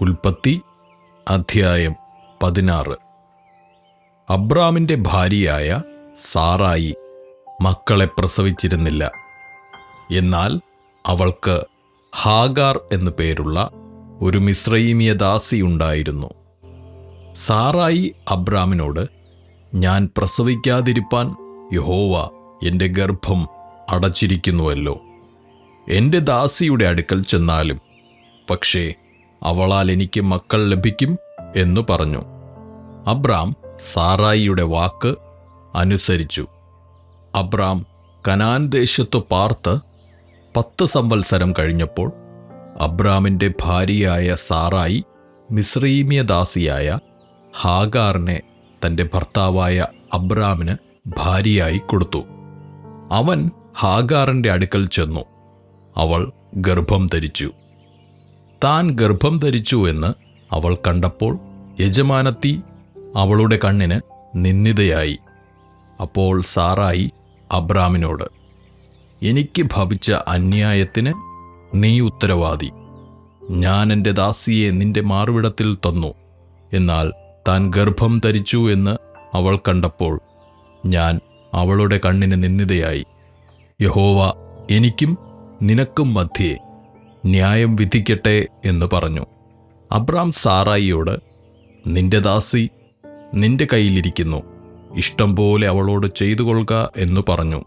ഉൽപ്പത്തി അധ്യായം 16. അബ്രാമിൻ്റെ ഭാര്യയായ സാറായി മക്കളെ പ്രസവിച്ചിരുന്നില്ല. എന്നാൽ അവൾക്ക് ഹാഗാർ എന്നു പേരുള്ള ഒരു മിസ്രയീമ്യ ദാസിയുണ്ടായിരുന്നു. സാറായി അബ്രാമിനോട്, ഞാൻ പ്രസവിക്കാതിരിപ്പാൻ യഹോവ എൻ്റെ ഗർഭം അടച്ചിരിക്കുന്നുവല്ലോ. എൻ്റെ ദാസിയുടെ അടുക്കൽ ചെന്നാലും പക്ഷേ അവളാൽ എനിക്ക് മക്കൾ ലഭിക്കും എന്നു പറഞ്ഞു. അബ്രാം സാറായിയുടെ വാക്ക് അനുസരിച്ചു. അബ്രാം കനാൻ ദേശത്തു പാർത്ത് 10 സംവത്സരം കഴിഞ്ഞപ്പോൾ അബ്രാമിൻ്റെ ഭാര്യയായ സാറായി മിസ്രയീമ്യദാസിയായ ഹാഗാറിനെ തൻ്റെ ഭർത്താവായ അബ്രാമിന് ഭാര്യയായി കൊടുത്തു. അവൻ ഹാഗാറിൻ്റെ അടുക്കൽ ചെന്നു. അവൾ ഗർഭം ധരിച്ചു. താൻ ഗർഭം ധരിച്ചു എന്ന് അവൾ കണ്ടപ്പോൾ യജമാനത്തി അവളുടെ കണ്ണിന് നിന്ദിതയായി. അപ്പോൾ സാറായി അബ്രാമിനോട്, എനിക്ക് ഭവിച്ച അന്യായത്തിന് നീ ഉത്തരവാദി. ഞാൻ എൻ്റെ ദാസിയെ നിന്റെ മാർവിടത്തിൽ തന്നു. എന്നാൽ താൻ ഗർഭം ധരിച്ചു എന്ന് അവൾ കണ്ടപ്പോൾ ഞാൻ അവളുടെ കണ്ണിന് നിന്ദിതയായി. യഹോവ എനിക്കും നിനക്കും മധ്യേ ന്യായം വിധിക്കട്ടെ എന്ന് പറഞ്ഞു. അബ്രാം സാറായിയോട്, നിന്റെ ദാസി നിന്റെ കയ്യിലിരിക്കുന്നു, ഇഷ്ടം പോലെ അവളോട് ചെയ്തു കൊള്ളുക എന്ന് പറഞ്ഞു.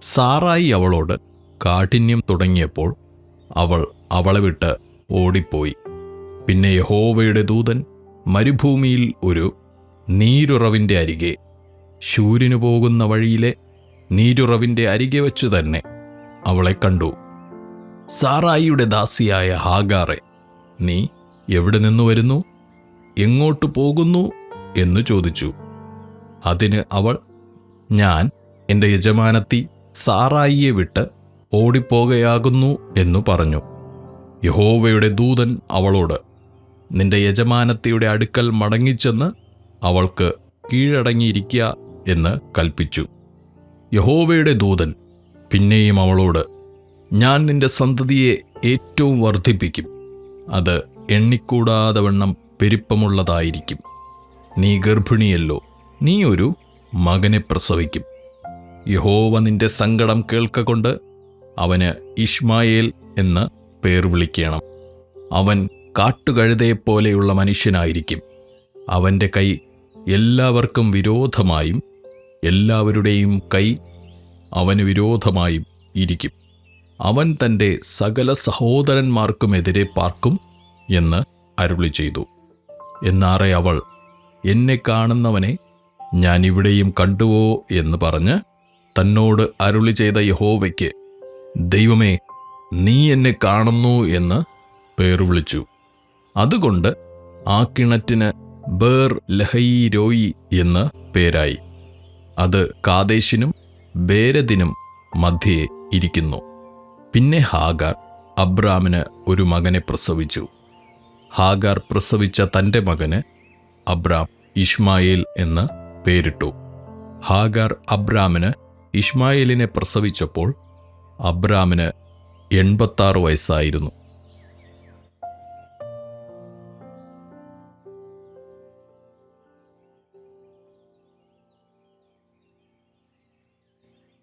സാറായി അവളോട് കാഠിന്യം തുടങ്ങിയപ്പോൾ അവൾ അവളെ വിട്ട് ഓടിപ്പോയി. പിന്നെ യഹോവയുടെ ദൂതൻ മരുഭൂമിയിൽ ഒരു നീരുറവിൻ്റെ അരികെ, ശൂര്യനു പോകുന്ന വഴിയിലെ നീരുറവിൻ്റെ അരികെ വച്ചു തന്നെ അവളെ കണ്ടു. സാറായിയുടെ ദാസിയായ ഹാഗാറെ, നീ എവിടെ നിന്നു വരുന്നു, എങ്ങോട്ട് പോകുന്നു എന്നു ചോദിച്ചു. അതിന് അവൾ, ഞാൻ എൻ്റെ യജമാനത്തി സാറായിയെ വിട്ട് ഓടിപ്പോകയാകുന്നു എന്നു പറഞ്ഞു. യഹോവയുടെ ദൂതൻ അവളോട്, നിന്റെ യജമാനത്തിയുടെ അടുക്കൽ മടങ്ങിച്ചെന്ന് അവൾക്ക് കീഴടങ്ങിയിരിക്കുക എന്ന് കൽപ്പിച്ചു. യഹോവയുടെ ദൂതൻ പിന്നെയും അവളോട്, ഞാൻ നിന്റെ സന്തതിയെ ഏറ്റവും വർദ്ധിപ്പിക്കും, അത് എണ്ണിക്കൂടാതെ വണ്ണം പെരുപ്പമുള്ളതായിരിക്കും. നീ ഗർഭിണിയല്ലോ, നീ ഒരു മകനെ പ്രസവിക്കും. യഹോവ നിന്റെ സങ്കടം കേൾക്കൊണ്ട് അവന് ഇശ്മായേൽ എന്ന് പേർ വിളിക്കണം. അവൻ കാട്ടുകഴുതയെപ്പോലെയുള്ള മനുഷ്യനായിരിക്കും. അവൻ്റെ കൈ എല്ലാവർക്കും വിരോധമായും എല്ലാവരുടെയും കൈ അവന് വിരോധമായും ഇരിക്കും. അവൻ തൻ്റെ സകല സഹോദരന്മാർക്കുമെതിരെ പാർക്കും എന്ന് അരുളി ചെയ്തു. എന്നാറെ അവൾ, എന്നെ കാണുന്നവനെ ഞാൻ ഇവിടെയും കണ്ടുവോ എന്ന് പറഞ്ഞ് തന്നോട് അരുളി ചെയ്ത യഹോവയ്ക്ക്, ദൈവമേ, നീ എന്നെ കാണുന്നു എന്ന് പേർ വിളിച്ചു. അതുകൊണ്ട് ആ കിണറ്റിന് ബേർ ലഹയിരോയി എന്ന് പേരായി. അത് കാദേശിനും ബേരദിനും മധ്യേ ഇരിക്കുന്നു. പിന്നെ ഹാഗാർ അബ്രാമിന് ഒരു മകനെ പ്രസവിച്ചു. ഹാഗാർ പ്രസവിച്ച തൻ്റെ മകന് അബ്രാം ഇശ്മായേൽ എന്ന് പേരിട്ടു. ഹാഗാർ അബ്രാമിന് ഇശ്മായേലിനെ പ്രസവിച്ചപ്പോൾ അബ്രാമിന് 86 വയസ്സായിരുന്നു.